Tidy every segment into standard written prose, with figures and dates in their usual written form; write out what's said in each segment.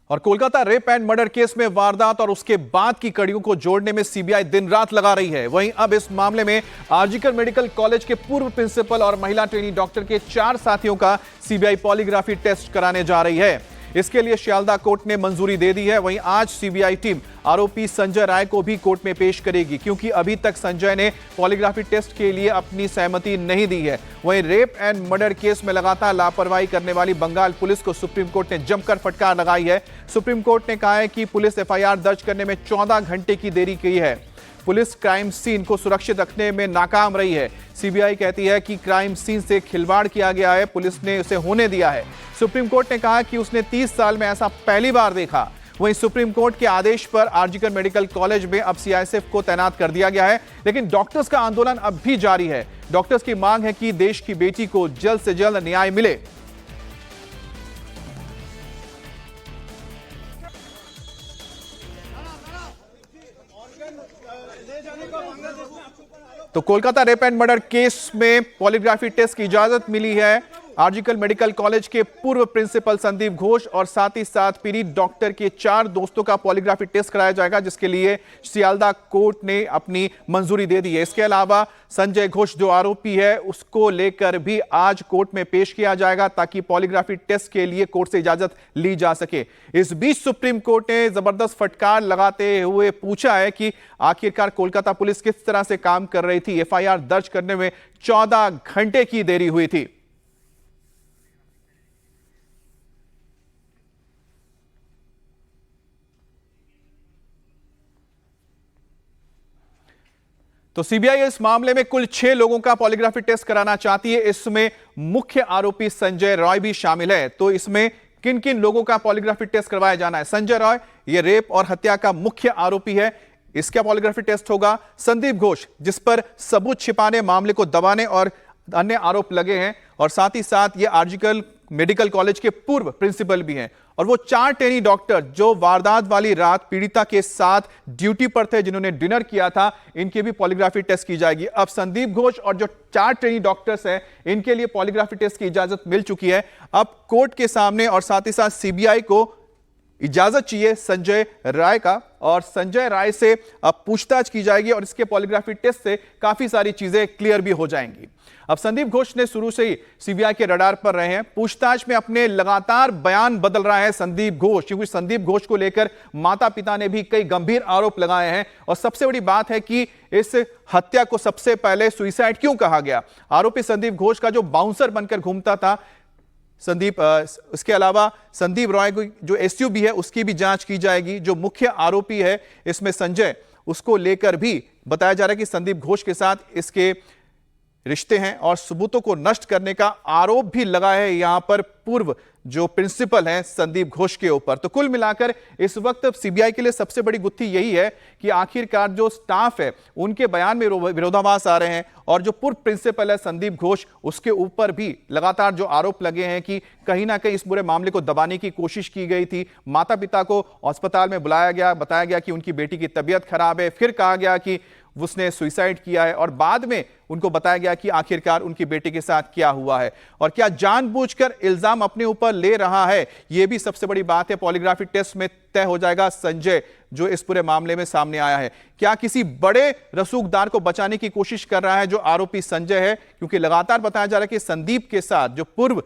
और Kolkata rape and murder case में वारदात और उसके बाद की कड़ियों को जोड़ने में सीबीआई दिन रात लगा रही है। वहीं अब इस मामले में आरजीकर मेडिकल कॉलेज के पूर्व प्रिंसिपल और महिला ट्रेनी डॉक्टर के 4 साथियों का सीबीआई पॉलीग्राफी टेस्ट कराने जा रही है। इसके लिए सियालदा कोर्ट ने मंजूरी दे दी है। वहीं आज सीबीआई टीम आरोपी संजय राय को भी कोर्ट में पेश करेगी, क्योंकि अभी तक संजय ने पॉलीग्राफी टेस्ट के लिए अपनी सहमति नहीं दी है। वहीं रेप एंड मर्डर केस में लगातार लापरवाही करने वाली बंगाल पुलिस को सुप्रीम कोर्ट ने जमकर फटकार लगाई है। सुप्रीम कोर्ट ने कहा है कि पुलिस एफआईआर दर्ज करने में 14 घंटे की देरी की है। पुलिस क्राइम सीन को सुरक्षित रखने में नाकाम रही है। सीबीआई कहती है कि क्राइम सीन से खिलवाड़ किया गया है, पुलिस ने उसे होने दिया है। सुप्रीम कोर्ट ने कहा कि उसने 30 साल में ऐसा पहली बार देखा। वहीं सुप्रीम कोर्ट के आदेश पर आरजीकर मेडिकल कॉलेज में अब सीआईएसएफ को तैनात कर दिया गया है, लेकिन डॉक्टर्स का आंदोलन अब भी जारी है। डॉक्टर्स की मांग है कि देश की बेटी को जल्द से जल्द न्याय मिले। तो Kolkata rape and murder case में पॉलीग्राफी टेस्ट की इजाजत मिली है। आरजीकर मेडिकल कॉलेज के पूर्व प्रिंसिपल संदीप घोष और साथ ही साथ पीड़ित डॉक्टर के 4 दोस्तों का पॉलीग्राफी टेस्ट कराया जाएगा, जिसके लिए सियालदा कोर्ट ने अपनी मंजूरी दे दी है। इसके अलावा संजय घोष जो आरोपी है उसको लेकर भी आज कोर्ट में पेश किया जाएगा, ताकि पॉलीग्राफी टेस्ट के लिए कोर्ट से इजाजत ली जा सके। इस बीच सुप्रीम कोर्ट ने जबरदस्त फटकार लगाते हुए पूछा है कि आखिरकार कोलकाता पुलिस किस तरह से काम कर रही थी। एफआईआर दर्ज करने में 14 घंटे की देरी हुई थी। तो सीबीआई इस मामले में कुल 6 लोगों का पॉलीग्राफी टेस्ट कराना चाहती है। इसमें मुख्य आरोपी संजय रॉय भी शामिल है। तो इसमें किन किन लोगों का पॉलीग्राफी टेस्ट करवाया जाना है? संजय रॉय ये रेप और हत्या का मुख्य आरोपी है, इसका पॉलीग्राफी टेस्ट होगा। संदीप घोष जिस पर सबूत छिपाने, मामले को दबाने और अन्य आरोप लगे हैं, और साथ ही साथ ये आरजीकर मेडिकल कॉलेज के पूर्व प्रिंसिपल भी हैं। और वो 4 ट्रेनी डॉक्टर जो वारदात वाली रात पीड़िता के साथ ड्यूटी पर थे, जिन्होंने डिनर किया था, इनकी भी पॉलीग्राफी टेस्ट की जाएगी। अब संदीप घोष और जो 4 ट्रेनी डॉक्टर्स हैं, इनके लिए पॉलीग्राफी टेस्ट की इजाजत मिल चुकी है। अब कोर्ट के सामने और साथ ही साथ सीबीआई को इजाजत चाहिए संजय राय का, और संजय राय से अब पूछताछ की जाएगी और इसके पॉलीग्राफी टेस्ट से काफी सारी चीजें क्लियर भी हो जाएंगी। अब संदीप घोष ने शुरू से ही सीबीआई के रडार पर रहे हैं। पूछताछ में अपने लगातार बयान बदल रहा है संदीप घोष, क्योंकि संदीप घोष को लेकर माता पिता ने भी कई गंभीर आरोप लगाए हैं। और सबसे बड़ी बात है कि इस हत्या को सबसे पहले सुइसाइड क्यों कहा गया। आरोपी संदीप घोष का जो बाउंसर बनकर घूमता था संदीप, इसके अलावा संदीप रॉय को जो एसयूबी है उसकी भी जांच की जाएगी। जो मुख्य आरोपी है इसमें संजय, उसको लेकर भी बताया जा रहा है कि संदीप घोष के साथ इसके रिश्ते हैं और सबूतों को नष्ट करने का आरोप भी लगा है यहां पर पूर्व जो प्रिंसिपल हैं संदीप घोष के ऊपर। तो कुल मिलाकर इस वक्त सीबीआई के लिए सबसे बड़ी गुत्थी यही है कि आखिरकार जो स्टाफ है उनके बयान में विरोधाभास आ रहे हैं, और जो पूर्व प्रिंसिपल है संदीप घोष, उसके ऊपर भी लगातार जो आरोप लगे हैं कि कहीं ना कहीं इस पूरे मामले को दबाने की कोशिश की गई थी। माता पिता को अस्पताल में बुलाया गया, बताया गया कि उनकी बेटी की तबीयत खराब है, फिर कहा गया कि उसने सुसाइड किया है, और बाद में उनको बताया गया कि आखिरकार उनकी बेटी के साथ क्या हुआ है और क्या जानबूझकर इल्जाम अपने ऊपर ले रहा है। यह भी सबसे बड़ी बात है। पॉलीग्राफी टेस्ट में तय हो जाएगा संजय जो इस पूरे मामले में सामने आया है, क्या किसी बड़े रसूखदार को बचाने की कोशिश कर रहा है जो आरोपी संजय है, क्योंकि लगातार बताया जा रहा है कि संदीप के साथ जो पूर्व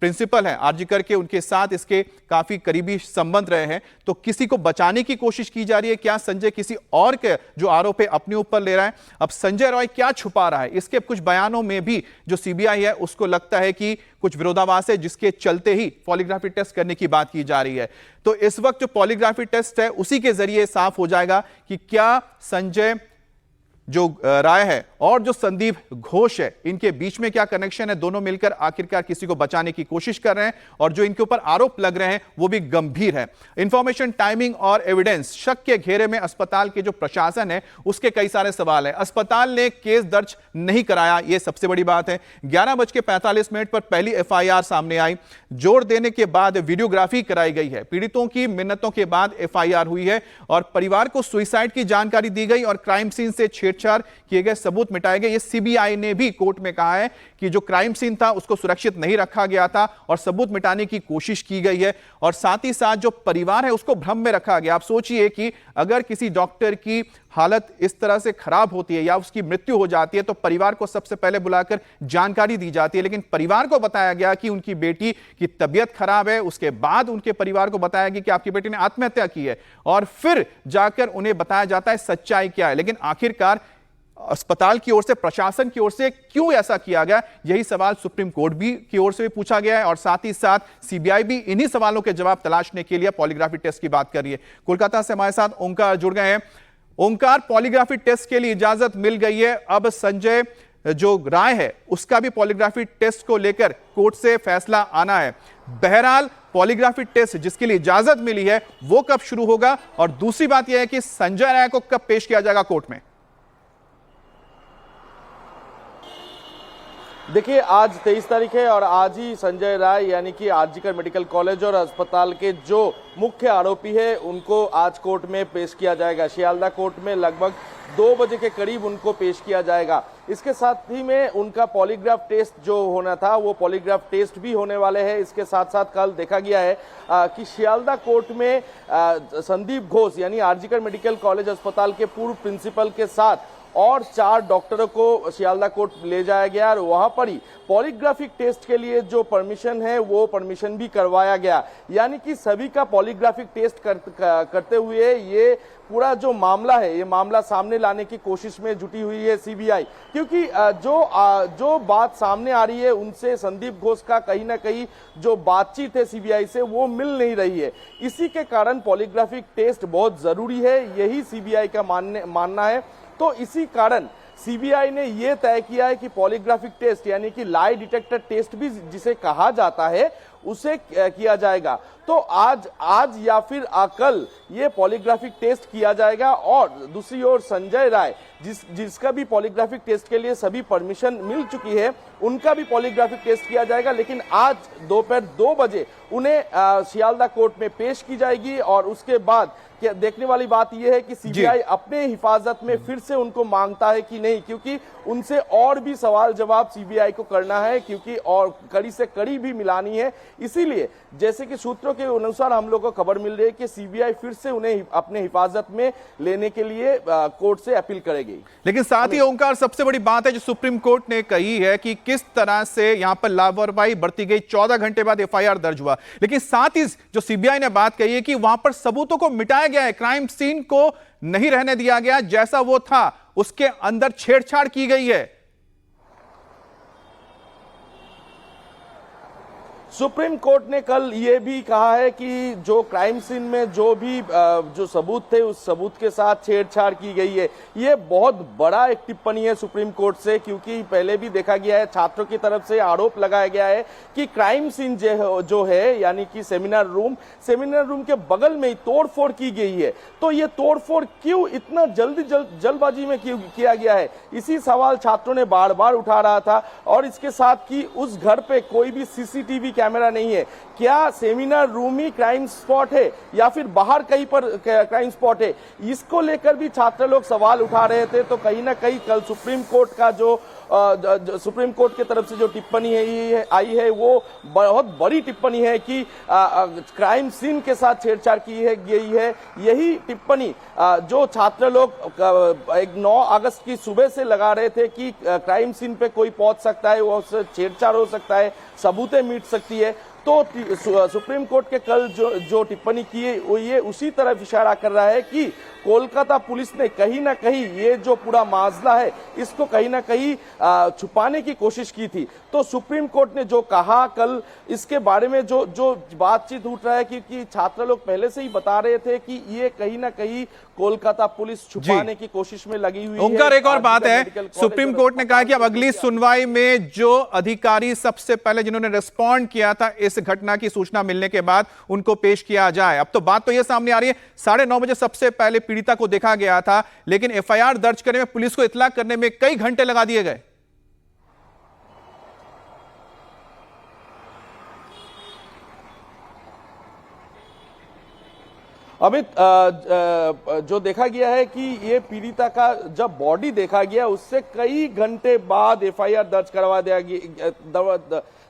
प्रिंसिपल हैं आरजीकर के, उनके साथ इसके काफी करीबी संबंध रहे हैं। तो किसी को बचाने की कोशिश की जा रही है। क्या संजय किसी और के जो आरोप है अपने ऊपर ले रहा है? अब संजय रॉय क्या छुपा रहा है? इसके कुछ बयानों में भी जो सीबीआई है उसको लगता है कि कुछ विरोधाभास है, जिसके चलते ही पॉलीग्राफी टेस्ट करने की बात की जा रही है। तो इस वक्त जो पॉलीग्राफी टेस्ट है उसी के जरिए साफ हो जाएगा कि क्या संजय जो राय है और जो संदीप घोष है, इनके बीच में क्या कनेक्शन है। दोनों मिलकर आखिरकार किसी को बचाने की कोशिश कर रहे हैं, और जो इनके ऊपर आरोप लग रहे हैं वो भी गंभीर है। इंफॉर्मेशन, टाइमिंग और एविडेंस, शक के घेरे में अस्पताल के जो प्रशासन है उसके कई सारे सवाल है। अस्पताल ने केस दर्ज नहीं कराया, यह सबसे बड़ी बात है। 11:45 पर पहली एफआईआर सामने आई, जोड़ देने के बाद वीडियोग्राफी कराई गई है। पीड़ितों की मिन्नतों के बाद एफआईआर हुई है और परिवार को सुसाइड की जानकारी दी गई और क्राइम सीन से छेड़ छेड़छाड़ किए गए सबूत मिटाए गए। ये सीबीआई ने भी कोर्ट में कहा है कि जो क्राइम सीन था उसको सुरक्षित नहीं रखा गया था और सबूत मिटाने की कोशिश की गई है, और साथ ही साथ जो परिवार है उसको भ्रम में रखा गया। आप सोचिए कि अगर किसी डॉक्टर की हालत इस तरह से खराब होती है या उसकी मृत्यु हो जाती है तो परिवार को सबसे पहले बुलाकर जानकारी दी जाती है, लेकिन परिवार को बताया गया कि उनकी बेटी की तबीयत खराब है। उसके बाद उनके परिवार को बताया गया कि आपकी बेटी ने आत्महत्या की है, और फिर जाकर उन्हें बताया जाता है सच्चाई क्या है। लेकिन आखिरकार अस्पताल की ओर से, प्रशासन की ओर से क्यों ऐसा किया गया, यही सवाल सुप्रीम कोर्ट भी की ओर से भी पूछा गया है, और साथ ही साथ सीबीआई भी इन्हीं सवालों के जवाब तलाशने के लिए पॉलीग्राफी टेस्ट की बात कर रही है। कोलकाता से हमारे साथ ओंकार जुड़ गए हैं। ओंकार, पॉलीग्राफी टेस्ट के लिए इजाजत मिल गई है, अब संजय जो राय है उसका भी पॉलीग्राफी टेस्ट को लेकर कोर्ट से फैसला आना है। बहरहाल पॉलीग्राफी टेस्ट जिसके लिए इजाजत मिली है वो कब शुरू होगा, और दूसरी बात यह है कि संजय राय को कब पेश किया जाएगा कोर्ट में? देखिए, आज 23 तारीख है और आज ही संजय राय यानी कि आरजीकर मेडिकल कॉलेज और अस्पताल के जो मुख्य आरोपी है उनको आज कोर्ट में पेश किया जाएगा। शियालदा कोर्ट में लगभग 2 बजे के करीब उनको पेश किया जाएगा। इसके साथ ही में उनका पॉलीग्राफ टेस्ट जो होना था वो पॉलीग्राफ टेस्ट भी होने वाले हैं। इसके साथ साथ कल देखा गया है कि शियालदा कोर्ट में संदीप घोष यानी आरजीकर मेडिकल कॉलेज अस्पताल के पूर्व प्रिंसिपल के साथ और 4 डॉक्टरों को शियालदा कोर्ट ले जाया गया और वहां पर ही पॉलीग्राफिक टेस्ट के लिए जो परमिशन है वो परमिशन भी करवाया गया। यानी कि सभी का पॉलीग्राफिक टेस्ट करते हुए ये पूरा जो मामला है ये मामला सामने लाने की कोशिश में जुटी हुई है सीबीआई, क्योंकि जो बात सामने आ रही है उनसे संदीप घोष का कहीं ना कहीं जो बातचीत है सीबीआई से वो मिल नहीं रही है। इसी के कारण पॉलीग्राफिक टेस्ट बहुत जरूरी है, यही सीबीआई का मानना है। तो इसी कारण सीबीआई ने यह तय किया है कि पॉलीग्राफिक टेस्ट यानी कि लाई डिटेक्टर टेस्ट भी जिसे कहा जाता है उसे किया जाएगा। तो आज या फिर कल ये पॉलीग्राफिक टेस्ट किया जाएगा। और दूसरी ओर संजय राय जिसका भी पॉलीग्राफिक टेस्ट के लिए सभी परमिशन मिल चुकी है उनका भी पॉलीग्राफिक टेस्ट किया जाएगा, लेकिन आज दोपहर 2 बजे उन्हें शियालदा कोर्ट में पेश की जाएगी। और उसके बाद देखने वाली बात यह है कि सीबीआई अपने हिफाजत में फिर से उनको मांगता है कि नहीं, क्योंकि उनसे और भी सवाल जवाब सीबीआई को करना है, क्योंकि और कड़ी से कड़ी भी मिलानी है। इसीलिए जैसे कि सूत्रों के अनुसार हम लोग को खबर मिल रही है कि सीबीआई फिर से उन्हें अपने हिफाजत में लेने के लिए कोर्ट से अपील करेगी। लेकिन साथ ही ओंकार, सबसे बड़ी बात है जो सुप्रीम कोर्ट ने कही है कि किस तरह से यहां पर लापरवाही बरती गई। 14 घंटे बाद एफआईआर दर्ज हुआ, लेकिन साथ ही जो सीबीआई ने बात कही है कि वहां पर सबूतों को मिटाया गया है, क्राइम सीन को नहीं रहने दिया गया जैसा वो था, उसके अंदर छेड़छाड़ की गई है। सुप्रीम कोर्ट ने कल ये भी कहा है कि जो क्राइम सीन में जो सबूत थे उस सबूत के साथ छेड़छाड़ की गई है। ये बहुत बड़ा एक टिप्पणी है सुप्रीम कोर्ट से, क्योंकि पहले भी देखा गया है, छात्रों की तरफ से आरोप लगाया गया है कि क्राइम सीन जो है यानी कि सेमिनार रूम के बगल में ही तोड़फोड़ की गई है। तो ये तोड़फोड़ क्यों इतना जल्दबाजी में किया गया है, इसी सवाल छात्रों ने बार बार उठा रहा था। और इसके साथ कि उस घर पे कोई भी सीसीटीवी कैमरा नहीं है, क्या सेमिनार रूम ही क्राइम स्पॉट है या फिर बाहर कहीं पर क्राइम स्पॉट है, इसको लेकर भी छात्र लोग सवाल उठा रहे थे। तो कहीं ना कहीं कल सुप्रीम कोर्ट का जो सुप्रीम कोर्ट की तरफ से जो टिप्पणी आई है वो बहुत बड़ी टिप्पणी है कि क्राइम सीन के साथ छेड़छाड़ की गई है। यही टिप्पणी जो छात्र लोग 9 अगस्त की सुबह से लगा रहे थे कि क्राइम सीन पे कोई पहुंच सकता है, वो छेड़छाड़ हो सकता है, सबूतें मिट सकती है। तो सुप्रीम कोर्ट के कल जो टिप्पणी की है वो ये उसी तरफ इशारा कर रहा है कि कोलकाता पुलिस ने कहीं ना कहीं ये जो पूरा मामला है इसको कहीं ना कहीं छुपाने की कोशिश की थी। तो सुप्रीम कोर्ट ने जो कहा कल, इसके बारे में जो बातचीत उठ रहा है कि छात्र लोग पहले से ही बता रहे थे कि ये कहीं ना कहीं कोलकाता पुलिस छुपाने की कोशिश में लगी हुई है। ओंकार, एक और बात है, सुप्रीम कोर्ट ने कहा कि अब अगली सुनवाई में जो अधिकारी सबसे पहले जिन्होंने रिस्पॉन्ड किया था इस घटना की सूचना मिलने के बाद उनको पेश किया जाए। अब तो बात तो यह सामने आ रही है 9:30 बजे सबसे पहले पीड़िता को देखा गया था, लेकिन एफआईआर दर्ज करने में, पुलिस को इत्तला करने में कई घंटे लगा दिए गए। अमित, जो देखा गया है कि ये पीड़िता का जब बॉडी देखा गया उससे कई घंटे बाद एफआईआर दर्ज करवा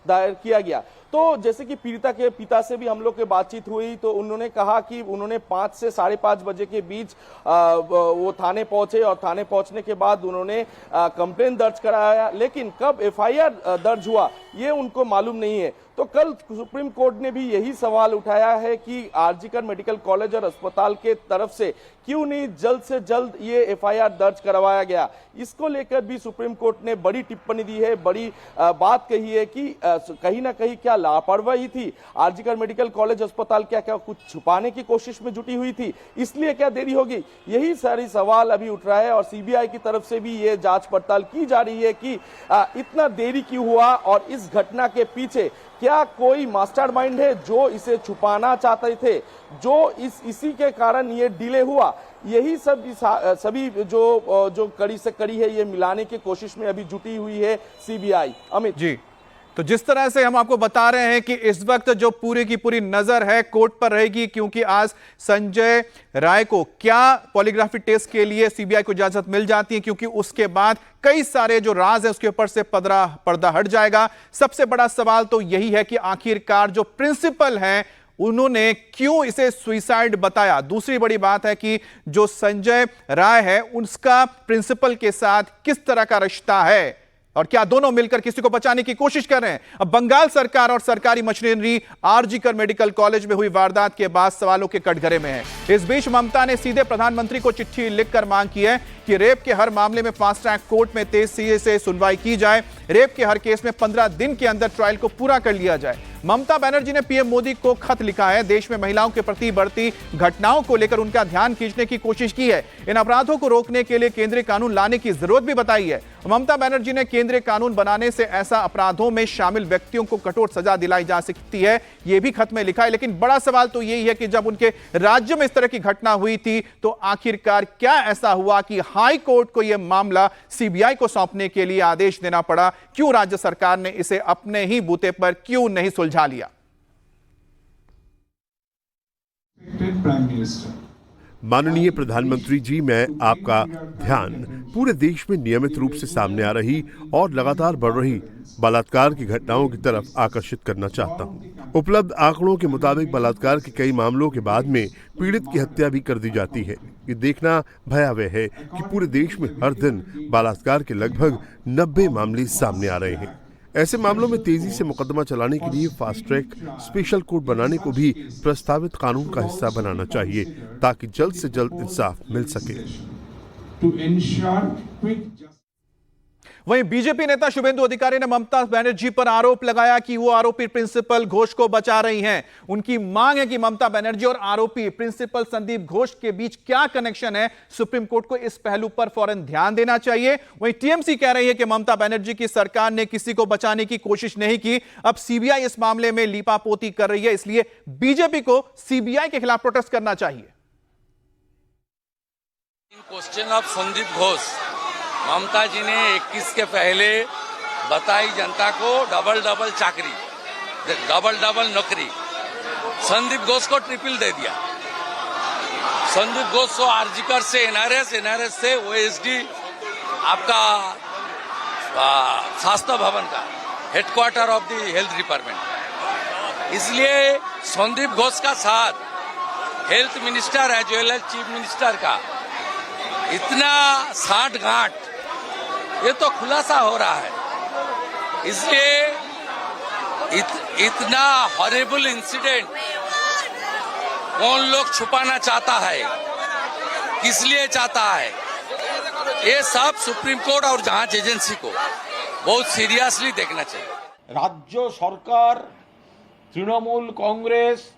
दायर किया गया। तो जैसे कि पीड़िता के पिता से भी हम लोग की बातचीत हुई तो उन्होंने कहा कि उन्होंने 5 से 5:30 बजे के बीच वो थाने पहुंचे और थाने पहुंचने के बाद उन्होंने कंप्लेंट दर्ज कराया, लेकिन कब एफआईआर दर्ज हुआ ये उनको मालूम नहीं है। तो कल सुप्रीम कोर्ट ने भी यही सवाल उठाया है कि आरजीकर मेडिकल कॉलेज और अस्पताल के तरफ से क्यों नहीं जल्द से जल्द ये एफआईआर दर्ज करवाया गया। इसको लेकर भी सुप्रीम कोर्ट ने बड़ी टिप्पणी दी है, बड़ी बात कही है कि कहीं ना कहीं क्या लापरवाही थी, आरजीकर मेडिकल कॉलेज अस्पताल क्या कुछ छुपाने की कोशिश में जुटी हुई थी, इसलिए क्या देरी होगी। यही सारी सवाल अभी उठ रहा है और सीबीआई की तरफ से भी ये जांच पड़ताल की जा रही है कि इतना देरी क्यों हुआ और इस घटना के पीछे क्या कोई मास्टरमाइंड है जो इसे छुपाना चाहते थे, जो इसी के कारण ये डिले हुआ। यही सभी जो कड़ी से कड़ी है ये मिलाने की कोशिश में अभी जुटी हुई है सीबीआई। अमित जी, तो जिस तरह से हम आपको बता रहे हैं कि इस वक्त जो पूरी की पूरी नजर है कोर्ट पर रहेगी, क्योंकि आज संजय राय को क्या पॉलीग्राफी टेस्ट के लिए सीबीआई को इजाजत मिल जाती है, क्योंकि उसके बाद कई सारे जो राज है उसके ऊपर से पर्दा हट जाएगा। सबसे बड़ा सवाल तो यही है कि आखिरकार जो प्रिंसिपल हैं उन्होंने क्यों इसे सुइसाइड बताया। दूसरी बड़ी बात है कि जो संजय राय है उसका प्रिंसिपल के साथ किस तरह का रिश्ता है और क्या दोनों मिलकर किसी को बचाने की कोशिश कर रहे हैं। अब बंगाल सरकार और सरकारी मशीनरी आरजीकर मेडिकल कॉलेज में हुई वारदात के बाद सवालों के कटघरे में है। इस बीच ममता ने सीधे प्रधानमंत्री को चिट्ठी लिखकर मांग की है कि रेप के हर मामले में फास्ट ट्रैक कोर्ट में तेजी से सुनवाई की जाए। रेप के हर केस में 15 दिन के अंदर ट्रायल को पूरा कर लिया जाए। ममता बनर्जी ने पीएम मोदी को खत लिखा है, देश में महिलाओं के प्रति बढ़ती घटनाओं को लेकर उनका ध्यान खींचने की कोशिश की है। इन अपराधों को रोकने के लिए केंद्रीय कानून लाने की जरूरत भी बताई है। ममता बनर्जी ने केंद्रीय कानून बनाने से ऐसा अपराधों में शामिल व्यक्तियों को कठोर सजा दिलाई जा सकती है, यह भी खत में लिखा है। लेकिन बड़ा सवाल तो यही है कि जब उनके राज्य में इस तरह की घटना हुई थी तो आखिरकार क्या ऐसा हुआ कि हाई कोर्ट को यह मामला सीबीआई को सौंपने के लिए आदेश देना पड़ा। क्यों राज्य सरकार ने इसे अपने ही बूते पर क्यों नहीं सुलझा लिया। माननीय प्रधानमंत्री जी, मैं आपका ध्यान पूरे देश में नियमित रूप से सामने आ रही और लगातार बढ़ रही बलात्कार की घटनाओं की तरफ आकर्षित करना चाहता हूं। उपलब्ध आंकड़ों के मुताबिक बलात्कार के कई मामलों के बाद में पीड़ित की हत्या भी कर दी जाती है। ये देखना भयावह है कि पूरे देश में हर दिन बलात्कार के लगभग 90 मामले सामने आ रहे हैं। ऐसे मामलों में तेजी से मुकदमा चलाने के लिए फास्ट ट्रैक स्पेशल कोर्ट बनाने को भी प्रस्तावित कानून का हिस्सा बनाना चाहिए, ताकि जल्द से जल्द इंसाफ मिल सके। वहीं बीजेपी नेता शुभेंदु अधिकारी ने ममता बनर्जी पर आरोप लगाया कि वो आरोपी प्रिंसिपल घोष को बचा रही हैं। उनकी मांग है कि ममता बनर्जी और आरोपी प्रिंसिपल संदीप घोष के बीच क्या कनेक्शन है, सुप्रीम कोर्ट को इस पहलू पर फौरन ध्यान देना चाहिए। वहीं टीएमसी कह रही है कि ममता बनर्जी की सरकार ने किसी को बचाने की कोशिश नहीं की, अब सीबीआई इस मामले में लीपापोती कर रही है, इसलिए बीजेपी को सीबीआई के खिलाफ प्रोटेस्ट करना चाहिए। क्वेश्चन ऑफ संदीप घोष, ममता जी ने 21 के पहले बताई जनता को डबल चाकरी, डबल नौकरी। संदीप घोष को ट्रिपल दे दिया। संदीप घोष को आरजीकर से एनआरएस से ओएसडी आपका स्वास्थ्य भवन का headquarter of the health department. इसलिए संदीप घोष का साथ health minister as well as chief minister का इतना साठ गांठ, ये तो खुलासा हो रहा है। इसलिए इतना हॉरिबल इंसिडेंट कौन लोग छुपाना चाहता है, किस लिए चाहता है, ये सब सुप्रीम कोर्ट और जांच एजेंसी को बहुत सीरियसली देखना चाहिए। राज्य सरकार तृणमूल कांग्रेस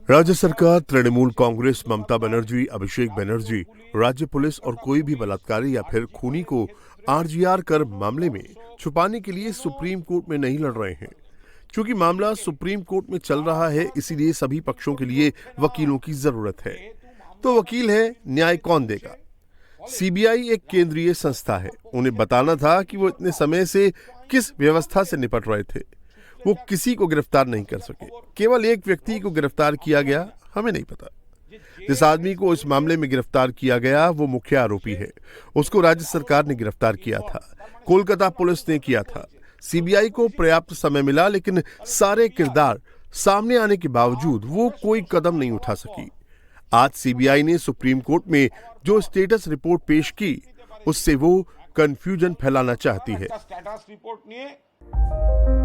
राज्य सरकार, तृणमूल कांग्रेस, ममता बनर्जी, अभिषेक बनर्जी, राज्य पुलिस और कोई भी बलात्कारी या फिर खूनी को आरजीआर कर मामले में छुपाने के लिए सुप्रीम कोर्ट में नहीं लड़ रहे हैं। क्योंकि मामला सुप्रीम कोर्ट में चल रहा है, इसीलिए सभी पक्षों के लिए वकीलों की जरूरत है। तो वकील है, न्याय कौन देगा? सीबीआई एक केंद्रीय संस्था है, उन्हें बताना था कि वो इतने समय से किस व्यवस्था से निपट रहे थे। वो किसी को गिरफ्तार नहीं कर सके, केवल एक व्यक्ति को गिरफ्तार किया गया, हमें नहीं पता। जिस आदमी को इस मामले में गिरफ्तार किया गया वो मुख्य आरोपी है। उसको राज्य सरकार ने गिरफ्तार किया था, कोलकाता पुलिस ने किया था। सीबीआई को पर्याप्त समय मिला, लेकिन सारे किरदार सामने आने के बावजूद वो कोई कदम नहीं उठा सकी। आज सीबीआई ने सुप्रीम कोर्ट में जो स्टेटस रिपोर्ट पेश की, उससे वो कंफ्यूजन फैलाना चाहती है। स्टेटस रिपोर्ट निये